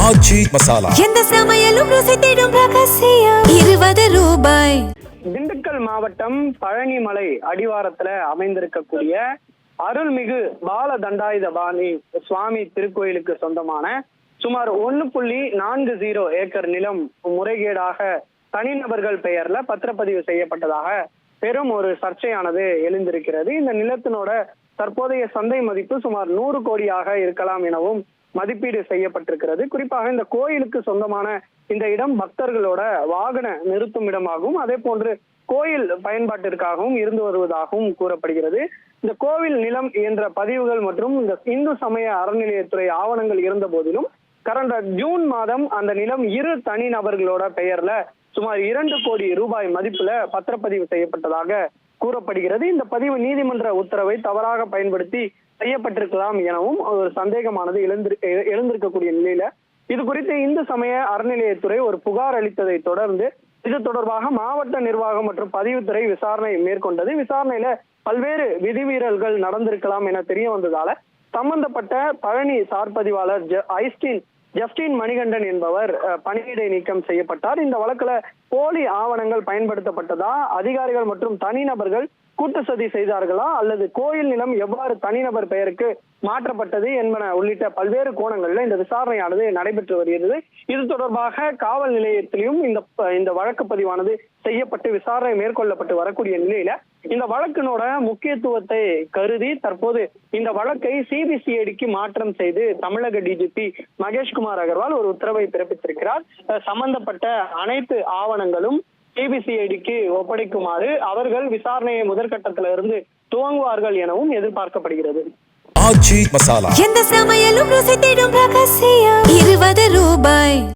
ஆச்சி மசாலா. எந்த சமையலும் ருசி தேடும் ரகசியம் 20 ரூபாய். திண்டுக்கல் மாவட்டம் பழனிமலை அடிவாரத்துல அமைந்திருக்கக்கூடிய அருள்மிகு பால தண்டாயுதபாணி சுவாமி திருக்கோயிலுக்கு சொந்தமான சுமார் 1.40 ஏக்கர் நிலம் முறைகேடாக தனிநபர்கள் பெயர்ல பத்திரப்பதிவு செய்யப்பட்டதாக பெரும் ஒரு சர்ச்சையானது எழுந்திருக்கிறது. இந்த நிலத்தினோட தற்போதைய சந்தை மதிப்பு சுமார் 100 கோடியாக இருக்கலாம் எனவும் மதிப்பீடு செய்யப்பட்டிருக்கிறது. குறிப்பாக இந்த கோயிலுக்கு சொந்தமான இந்த இடம் பக்தர்களோட வாகன நிறுத்தும் இடமாகவும் அதே போன்று கோயில் பயன்பாட்டிற்காகவும் இருந்து வருவதாகவும் கூறப்படுகிறது. இந்த கோவில் நிலம் என்ற பதிவுகள் மற்றும் இந்த இந்து சமய அறநிலையத்துறை ஆவணங்கள் இருந்த போதிலும் கடந்த ஜூன் மாதம் அந்த நிலம் 2 தனிநபர்களோட பெயர்ல சுமார் 2 கோடி ரூபாய் மதிப்புல பத்திரப்பதிவு செய்யப்பட்டதாக கூறப்படுகிறது. இந்த பதிவு நீதிமன்ற உத்தரவை தவறாக பயன்படுத்தி செய்யப்பட்டிருக்கலாம் எனவும் ஒரு சந்தேகமானது எழுந்திருக்கக்கூடிய நிலையில இது குறித்து இந்து சமய அறநிலையத்துறை ஒரு புகார் அளித்ததை தொடர்ந்து இது தொடர்பாக மாவட்ட நிர்வாகம் மற்றும் பதிவுத்துறை விசாரணை மேற்கொண்டது. விசாரணையில பல்வேறு விதிமீறல்கள் நடந்திருக்கலாம் என தெரிய வந்ததால சம்பந்தப்பட்ட பழனி சார்பதிவாளர் ஜஸ்டின் மணிகண்டன் என்பவர் பணியிடை நீக்கம் செய்யப்பட்டார். இந்த வழக்குல போலி ஆவணங்கள் பயன்படுத்தப்பட்டதா, அதிகாரிகள் மற்றும் தனிநபர்கள் கூட்டு சதி செய்தார்களா அல்லது கோயில் நிலம் எவ்வாறு தனிநபர் பெயருக்கு மாற்றப்பட்டது என்பன உள்ளிட்ட பல்வேறு கோணங்கள்ல இந்த விசாரணையானது நடைபெற்று வருகிறது. இது தொடர்பாக காவல் நிலையத்திலும் இந்த வழக்கு பதிவானது செய்யப்பட்டு விசாரணை மேற்கொள்ளப்பட்டு வரக்கூடிய நிலையில இந்த வழக்கினோட முக்கியத்துவத்தை கருதி தற்போது இந்த வழக்கை சிபிசிஐடிக்கு மாற்றம் செய்து தமிழக டிஜிபி மகேஷ்குமார் அகர்வால் ஒரு உத்தரவை பிறப்பித்திருக்கிறார். சம்பந்தப்பட்ட அனைத்து ஆவணங்களும் சிபிசிஐடிக்கு ஒப்படைக்குமாறு அவர்கள் விசாரணையை முதற்கட்டத்தில இருந்து துவங்குவார்கள் எனவும் எதிர்பார்க்கப்படுகிறது. ஆச்சி மசாலா. எந்த சமையலும் ருசி தேடும் ரகசியம் 20 ரூபாய்.